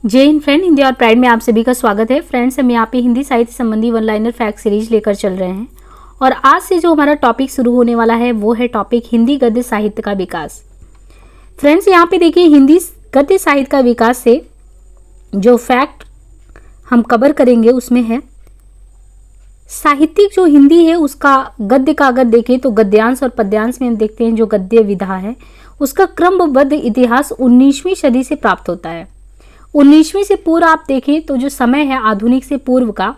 जय हिंद फ्रेंड, हिंदी और प्राइड में आप सभी का स्वागत है। फ्रेंड्स, हम यहाँ पे हिंदी साहित्य संबंधी वन लाइनर फैक्ट सीरीज लेकर चल रहे हैं और आज से जो हमारा टॉपिक शुरू होने वाला है वो है टॉपिक हिंदी गद्य साहित्य का विकास। फ्रेंड्स, यहाँ पे देखिए, हिंदी गद्य साहित्य का विकास से जो फैक्ट हम कवर करेंगे उसमें है साहित्यिक जो हिंदी है उसका गद्य का अगर देखें तो गद्यांश और पद्यांश में हम देखते हैं जो गद्य विधा है उसका क्रमबद्ध इतिहास 19वीं सदी से प्राप्त होता है। 19वीं से पूर्व आप देखें तो जो समय है आधुनिक से पूर्व का,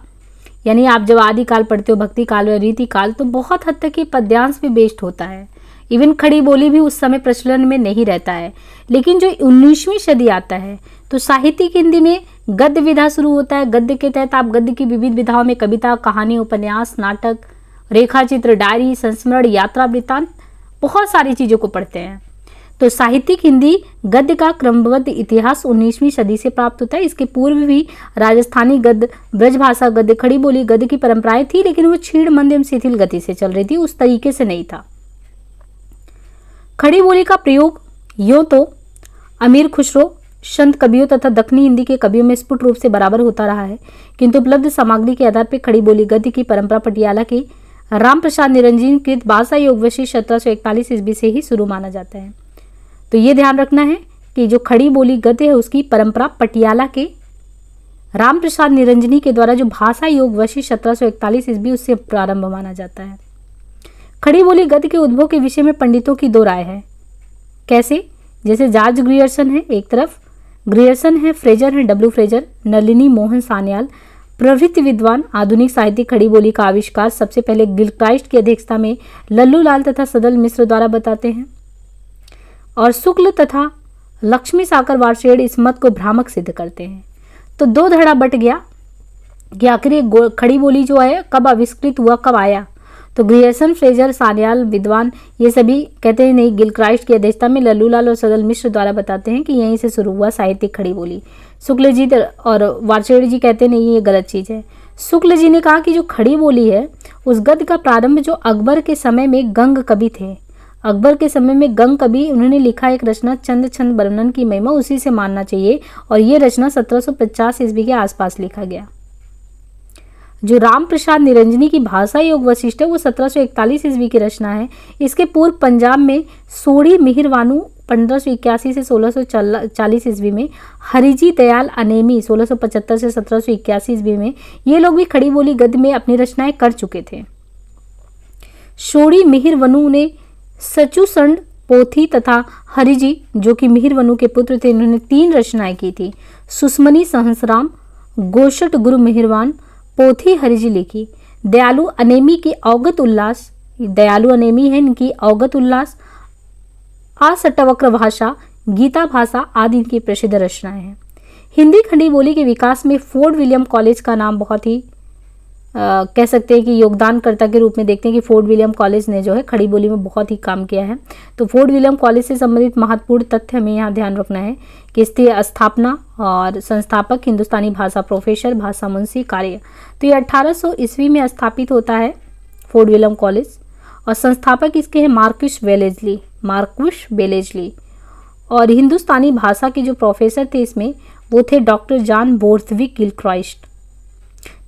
यानी आप जब आदिकाल पढ़ते हो, भक्ति काल और रीति काल, तो बहुत हद तक ये पद्यांश भी बेस्ड होता है। इवन खड़ी बोली भी उस समय प्रचलन में नहीं रहता है। लेकिन जो 19वीं सदी आता है तो साहित्यिक हिंदी में गद्य विधा शुरू होता है। गद्य के तहत आप गद्य की विविध विधाओं में कविता, कहानी, उपन्यास, नाटक, रेखाचित्र, डायरी, संस्मरण, यात्रा वृत्तांत, बहुत सारी चीज़ों को पढ़ते हैं। तो साहित्यिक हिंदी गद्य का क्रमबद्ध इतिहास 19वीं सदी से प्राप्त होता है। इसके पूर्व भी राजस्थानी गद्य, ब्रजभाषा गद्य, खड़ी बोली गद्य की परंपराएं थी, लेकिन वो क्षीण मंध्यम शिथिल गति से चल रही थी, उस तरीके से नहीं था। खड़ी बोली का प्रयोग यूं तो अमीर खुसरो, संत कवियों तथा दक्षिणी हिंदी के कवियों में स्फुट रूप से बराबर होता रहा है, किंतु उपलब्ध सामग्री के आधार पर खड़ी बोली गद्य की परंपरा पटियाला के राम प्रसाद निरंजन कृत भाषा योग वशिष्ठ 1741 ईस्वी से ही शुरू माना जाता है। तो ये ध्यान रखना है कि जो खड़ी बोली गद्य है उसकी परंपरा पटियाला के राम प्रसाद निरंजनी के द्वारा जो भाषा योग वशिष्ठ 1741 ईस्वी उससे प्रारंभ माना जाता है। खड़ी बोली गद्य के उद्भव के विषय में पंडितों की दो राय है। कैसे? जैसे जॉर्ज ग्रियर्सन है एक तरफ, ग्रियर्सन है, फ्रेजर है, डब्ल्यू फ्रेजर, नलिनी मोहन सान्याल प्रभृति विद्वान आधुनिक साहित्यिक खड़ी बोली का आविष्कार सबसे पहले गिलक्राइस्ट की अध्यक्षता में लल्लू लाल तथा सदल मिश्र द्वारा बताते हैं, और शुक्ल तथा लक्ष्मी साकर वार्षेड़ इस मत को भ्रामक सिद्ध करते हैं। तो दो धड़ा बट गया कि आखिर ये खड़ी बोली जो है कब आविष्कृत हुआ, कब आया। तो ग्रियर्सन, फ्रेजर, सान्याल विद्वान ये सभी कहते हैं नहीं, गिलक्राइस्ट की अध्यक्षता में लल्लू लाल और सदल मिश्र द्वारा बताते हैं कि यहीं से शुरू हुआ साहित्यिक खड़ी बोली। शुक्ल जी और वार्षेड़ जी कहते नहीं, ये गलत चीज़ है। शुक्ल जी ने कहा कि जो खड़ी बोली है उस गद्य का प्रारंभ जो अकबर के समय में गंग कवि थे, अकबर के समय में गंग कवि, उन्होंने लिखा एक रचना चंद छंद वर्णन की महिमा, उसी से मानना चाहिए, और ये रचना 1750 ईस्वी के आसपास लिखा गया। जो राम प्रसाद निरंजनी की भाषा योग वशिष्ठ है वो 1741 ईस्वी की रचना है। इसके पूर्व पंजाब में सोढ़ी मिहिरवानू 1581 से 1640 ईस्वी में, हरिजी दयाल अनेमी 1675 से 1781 ईस्वी में, ये लोग भी खड़ी बोली गद्य में अपनी रचनाएं कर चुके थे। सोढ़ी मिहिरवनु ने सचुसंड पोथी तथा हरिजी जो कि मिहिरवनु के पुत्र थे, इन्होंने 3 रचनाएं की थी। सुस्मनी सहसराम, गोशट गुरु मिहिरवान, पोथी हरिजी लिखी। दयालु अनेमी की अवगत उल्लास, दयालु अनेमी है इनकी अवगत उल्लास, असटवक्र भाषा, गीता भाषा आदि इनकी प्रसिद्ध रचनाएं हैं। हिंदी खड़ी बोली के विकास में फोर्ट विलियम कॉलेज का नाम बहुत ही कह सकते हैं कि योगदानकर्ता के रूप में देखते हैं कि फोर्ट विलियम कॉलेज ने जो है खड़ी बोली में बहुत ही काम किया है। तो फोर्ट विलियम कॉलेज से संबंधित महत्वपूर्ण तथ्य हमें यहाँ ध्यान रखना है कि इसकी स्थापना और संस्थापक हिंदुस्तानी भाषा प्रोफेसर, भाषा मुंशी, कार्य। तो ये 1800 ईस्वी में स्थापित होता है फोर्ट विलियम कॉलेज, और संस्थापक इसके हैं मार्क्विस वेलेजली, और हिंदुस्तानी भाषा के जो प्रोफेसर थे इसमें वो थे डॉक्टर जॉन बोर्थविक गिलक्राइस्ट।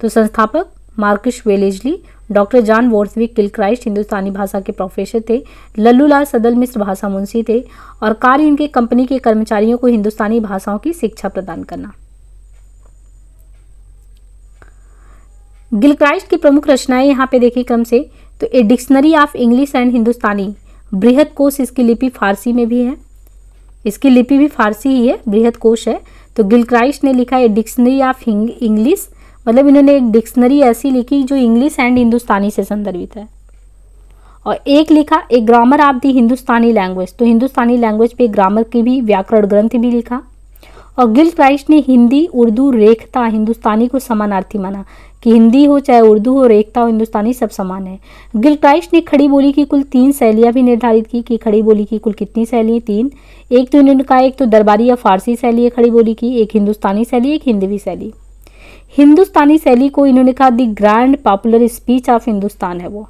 तो संस्थापक Marquis Wellesley, doctor John Borthwick Gilchrist Hindustani भाषा के प्रोफेसर थे, लल्लू लाल सदल मिश्र भाषा मुंशी थे, और कार्य इनके कंपनी के कर्मचारियों को हिंदुस्तानी भाषाओं की शिक्षा प्रदान करना। गिलक्राइस्ट की प्रमुख रचनाएं यहाँ पे देखिए क्रम से, तो a dictionary of English and Hindustani, बृहद कोश, इसकी लिपि फारसी में भी है, इसकी लिपि भी फारसी ही है, बृहद कोश है। तो गिलक्राइस्ट ने लिखा ए डिक्शनरी ऑफ इंग्लिश, मतलब इन्होंने एक डिक्शनरी ऐसी लिखी जो इंग्लिश एंड हिंदुस्तानी से संदर्भित है, और एक लिखा एक grammar of the Hindustani language, तो हिंदुस्तानी लैंग्वेज पे ग्रामर की भी व्याकरण ग्रंथ भी लिखा। और गिलक्राइस्ट ने हिंदी, उर्दू, रेखता, हिंदुस्तानी को समानार्थी माना कि हिंदी हो चाहे उर्दू हो, रेखता हो, हिंदुस्तानी सब समान है। गिलक्राइस्ट ने खड़ी बोली की कुल 3 शैलियाँ भी निर्धारित की कि खड़ी बोली की कुल कितनी शैली, 3। एक तो इन्होंने कहा एक तो दरबारी या फारसी शैली है खड़ी बोली की, एक हिंदुस्तानी शैली, एक हिंदवी शैली। हिंदुस्तानी शैली को इन्होंने कहा the grand popular speech of Hindustan है वो।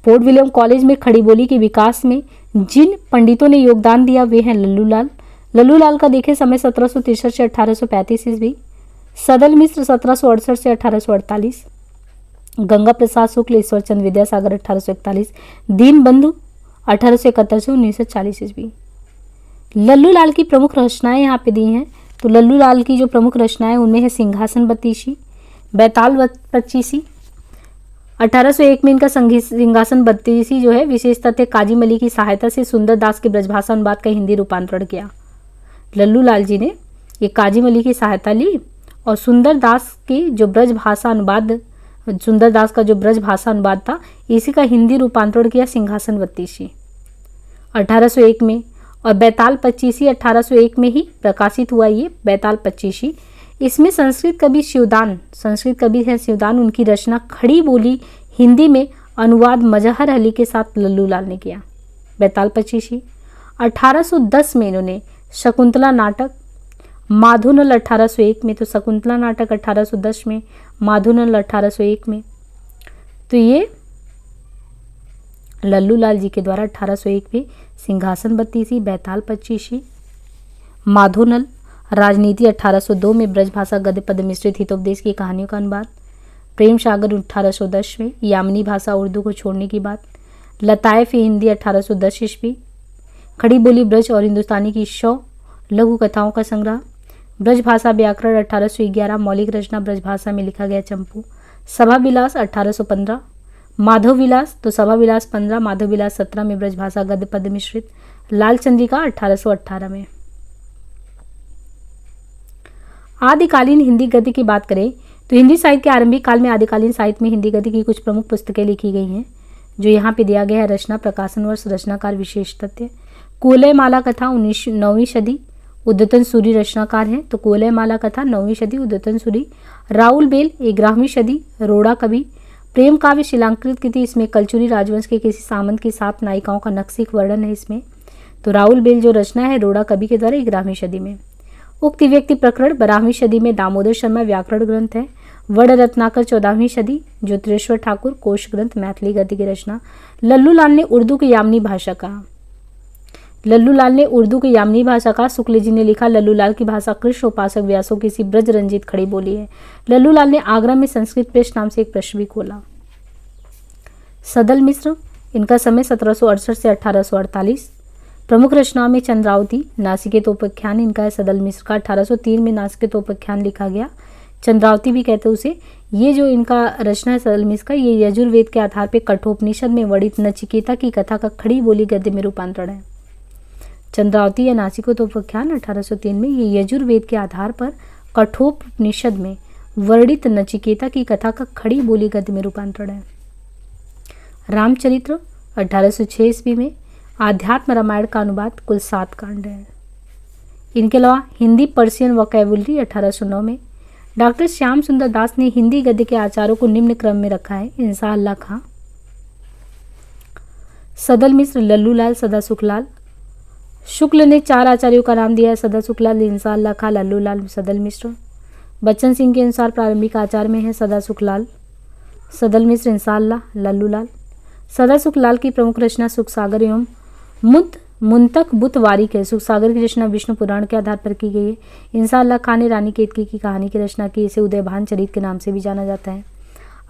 फोर्ट विलियम कॉलेज में खड़ी बोली के विकास में जिन पंडितों ने योगदान दिया वे हैं लल्लू लाल, लल्लू लाल का देखें समय 1763 से 1835 ईस्वी, सदल मिश्र 1768 से 1848, गंगा प्रसाद शुक्ल ईश्वर चंद्र विद्यासागर 1841, दीन बंधु 1871 से 1940 ईस्वी। लल्लू लाल की प्रमुख रचनाएं यहाँ पे दी हैं। तो लल्लू लाल की जो प्रमुख रचनाएं उनमें है सिंहासन बत्तीसी, बैताल पच्चीसी। 1801 में इनका सिंहासन बत्तीसी जो है विशेष तथ्य काजी मली की सहायता से सुंदर दास के ब्रजभाषा अनुवाद का हिंदी रूपांतरण किया। लल्लू लाल जी ने ये काजी मली की सहायता ली और सुंदर दास का जो ब्रज भाषा अनुवाद था इसी का हिंदी रूपांतरण किया सिंहासन बत्तीसी 1801 में। और बैताल पच्चीसी 1801 में ही प्रकाशित हुआ ये बैताल पच्चीसी। इसमें संस्कृत कवि है शिवदान, उनकी रचना खड़ी बोली हिंदी में अनुवाद मजहर अली के साथ लल्लू लाल ने किया। बैताल पच्चीसी 1810 में इन्होंने शकुंतला नाटक, माधुनल 1801 में, तो शकुंतला नाटक 1810 में, माधुनल 1801 में। तो ये लल्लू लाल जी के द्वारा 1801 में सिंहासन बत्तीसी, बैताल पच्चीसी, माधुनल, राजनीति 1802 में, ब्रजभाषा गद्य पद मिश्रित हितोपदेश की कहानियों का अनुवाद, प्रेम सागर 1810 में, यामिनी भाषा उर्दू को छोड़ने की बात, लताइफ हिंदी 1810 ईस्वी, खड़ी बोली ब्रज और हिंदुस्तानी की 100 लघु कथाओं का संग्रह, ब्रजभाषा व्याकरण 1811, मौलिक रचना ब्रजभाषा में लिखा गया चंपू, सभा विलास 1815, माधव विलास, तो सभा विलास 15, माधव विलास 17 में, ब्रजभाषा गद्य पद मिश्रित, लाल चंद्रिका 1818 में। आदिकालीन हिंदी गद्य की बात करें तो हिंदी साहित्य के आरंभिक काल में आदिकालीन साहित्य में हिंदी गद्य की कुछ प्रमुख पुस्तकें लिखी गई हैं जो यहाँ पे दिया गया है। रचना, प्रकाशन वर्ष, रचनाकार, विशेष तथ्य। कुवलय माला कथा 9वीं सदी, उद्यतन सूरी रचनाकार हैं। तो कुवलय माला कथा 9वीं सदी, उद्यतन सूरी। राउल बेल 11वीं सदी, रोड़ा कवि। प्रेम काव्य शिलांकृत की थी, इसमें कलचुरी राजवंश के किसी सामंत की 7 नायिकाओं का नक्शिक वर्णन है इसमें। तो राउल बेल जो रचना है रोड़ा कवि के द्वारा 11वीं सदी में। उक्ति व्यक्ति प्रकरण 12वीं सदी में, दामोदर शर्मा व्याकरण ग्रंथ है। वड़ रत्नाकर 14वीं सदी, ज्योतिरेश्वर ठाकुर कोश ग्रंथ मैथिली गद्य की रचना। लल्लू लाल ने उर्दू की यामिनी भाषा का शुक्ल जी ने लिखा। लल्लू लाल की भाषा कृष्ण उपासक व्यासों की सी ब्रज रंजित खड़ी बोली है। लल्लू लाल ने आगरा में संस्कृत प्रेस नाम से एक प्रेस भी खोला। सदल मिश्र, इनका समय 1768 से 1848। प्रमुख रचनाओं में चंद्रावती, नासिकेतोपाख्यान इनका है सदल मिश्र का। 1803 में नासिकेतोपाख्यान लिखा गया, चंद्रावती भी कहते हैं उसे। ये जो इनका रचना है सदल मिश्र का, ये यजुर्वेद के आधार पर कठोपनिषद में वर्णित नचिकेता की कथा का खड़ी बोली गद्य में रूपांतरण है। चंद्रावती या नासिकेतोपाख्यान 1803 में, ये यजुर्वेद के आधार पर कठोपनिषद में वर्णित नचिकेता की कथा का खड़ी बोली गद्य में रूपांतरण है। रामचरित्र 1806 ईस्वी में, आध्यात्म रामायण का अनुवाद, कुल 7 कांड है। इनके अलावा हिंदी पर्शियन वोकैबुलरी 1809 में। डॉक्टर श्याम सुंदर दास ने हिंदी गद्य के आचारों को निम्न क्रम में रखा है। इंसाअल्लाह खां, सदल मिश्र, लल्लू लाल, सदा सुखलाल। शुक्ल ने 4 आचार्यों का नाम दिया है, सदा सुखलाल, इंसाअल्लाह खां, लल्लू लाल, सदल मिश्र। बच्चन सिंह के अनुसार प्रारंभिक आचार्य में है सदा सुखलाल, सदल मिश्र, इंसाअल्लाह, लल्लू लाल। सदा सुखलाल की प्रमुख रचना सुखसागर एवं मुंतक बुत वारिक है। सुखसागर की रचना विष्णु पुराण के आधार पर की गई है। इंसाअल्लाह खां ने रानी केतकी की कहानी की रचना की, इसे उदयभान चरित के नाम से भी जाना जाता है।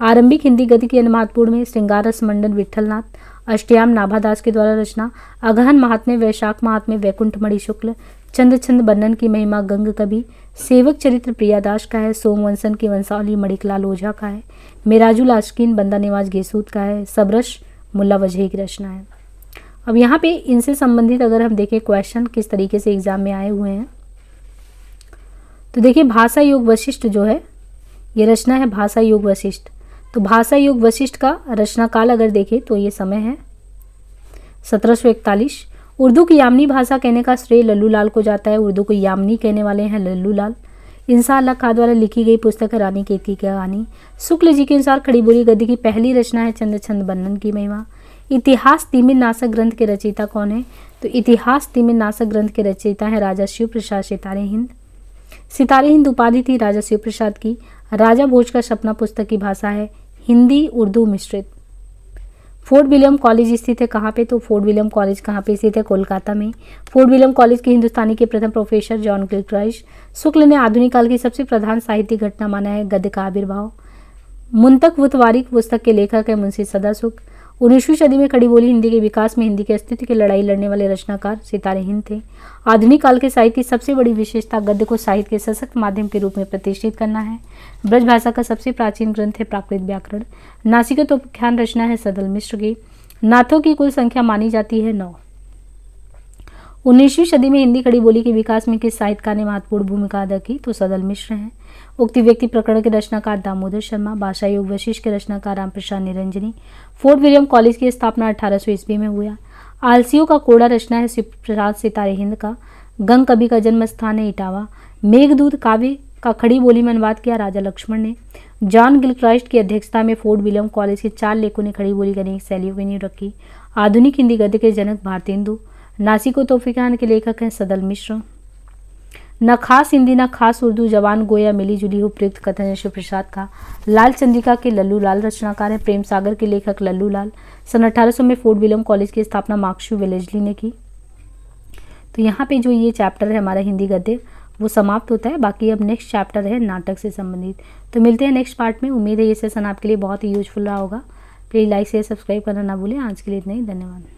आरंभिक हिंदी गद्य की अन्य महत्वपूर्ण में श्रृंगार रस मंडन विठलनाथ, अष्टयाम नाभादास के द्वारा रचना, अगहन महात्म्य, वैशाख महात्म्य, वैकुंठ मणि शुक्ल, चंद्र छंद बन्नन की महिमा, गंग कवि, सेवक चरित्र प्रियादास का है, सोमवंशन की वंशावली मणिकलाल ओझा का है, मेराजुल आशकीन बंदा निवाज गेसूत का है, सबरश मुल्ला वजही की रचना है। अब यहाँ पे इनसे संबंधित अगर हम देखें क्वेश्चन किस तरीके से एग्जाम में आए हुए हैं, तो देखिए भाषा योग वशिष्ठ जो है ये रचना है भाषा योग वशिष्ठ। तो भाषा योग वशिष्ठ का रचना काल अगर देखें तो ये समय है 1741। उर्दू की यामिनी भाषा कहने का श्रेय लल्लू लाल को जाता है। उर्दू को यामिनी कहने वाले हैं लल्लू लाल। इंसाअल्लाह खां द्वारा लिखी गई पुस्तक है रानी केतकी की कहानी। शुक्ल जी के अनुसार खड़ी बोली गद्य की पहली रचना है चंद्र छंद बन्नन की महिमा। इतिहास तिमिर नाशक ग्रंथ के रचयिता कौन है? तो इतिहास तिमिर नाशक ग्रंथ के रचयिता है राजा शिव प्रसाद सितारे हिंद। सितारे हिंद उपाधि थी राजा शिव प्रसाद की। राजा भोज का सपना पुस्तक की भाषा है हिंदी उर्दू मिश्रित। फोर्ट विलियम कॉलेज स्थित है कहाँ पे? तो फोर्ट विलियम कॉलेज कहाँ पे स्थित है? कोलकाता में। फोर्ट विलियम कॉलेज के हिंदुस्तानी के प्रथम प्रोफेसर जॉन गिलक्राइस्ट। शुक्ल ने आधुनिक काल की सबसे प्रधान साहित्यिक घटना माना है गद्य का आविर्भाव। मुंतक वुतवारिक पुस्तक के लेखक है मुंशी सदासुख। 19वीं सदी में खड़ी बोली हिंदी के विकास में हिंदी के अस्तित्व की लड़ाई लड़ने वाले रचनाकार सितारे हिंद थे। आधुनिक काल के साहित्य की सबसे बड़ी विशेषता गद्य को साहित्य के सशक्त माध्यम के रूप में प्रतिष्ठित करना है। ब्रज भाषा का सबसे प्राचीन ग्रंथ है प्राकृत व्याकरण। नासिकोपख्यान रचना है सदल मिश्र की। नाथों की कुल संख्या मानी जाती है 9। 19वीं सदी में हिंदी खड़ी बोली के विकास में किस साहित्यकार ने महत्वपूर्ण भूमिका अदा की? तो सदल मिश्र हैं। उक्ति व्यक्ति प्रकरण के रचनाकार दामोदर शर्मा। भाषा योग वशिष्ठ के रचनाकार Ramprasad Niranjani. Fort William college की स्थापना 1800 ईस्वी में हुआ। आलसियों का कोड़ा रचना है शिवप्रसाद सितारे हिंद का। गंग कवि का जन्म स्थान है इटावा। मेघदूत काव्य का खड़ी बोली में अनुवाद किया राजा लक्ष्मण ने। जॉन गिलक्राइस्ट की अध्यक्षता में फोर्ट विलियम कॉलेज के 4 लेखकों ने खड़ी बोली की अनेक शैलियों की नींव रखी। आधुनिक हिंदी गद्य के जनक भारतेंदु। नासिकोपख्यान के लेखक हैं सदल मिश्र। न खास हिंदी न खास उर्दू, जवान गोया मिली जुली हो, प्रयुक्त कथन है शिवप्रसाद का। लाल चंद्रिका के लल्लू लाल रचनाकार हैं। प्रेम सागर के लेखक लल्लू लाल। सन 1800 में फोर्ट विलियम कॉलेज की स्थापना मार्कशू वेलेस्ली ने की। तो यहाँ पे जो ये चैप्टर है हमारा हिंदी गद्य वो समाप्त होता है। बाकी अब नेक्स्ट चैप्टर है नाटक से संबंधित। तो मिलते हैं नेक्स्ट पार्ट में। उम्मीद है ये सेशन आपके लिए बहुत ही यूजफुल रहा होगा। प्लीज़ लाइक शेयर सब्सक्राइब करना ना भूलें। आज के लिए इतना ही, धन्यवाद।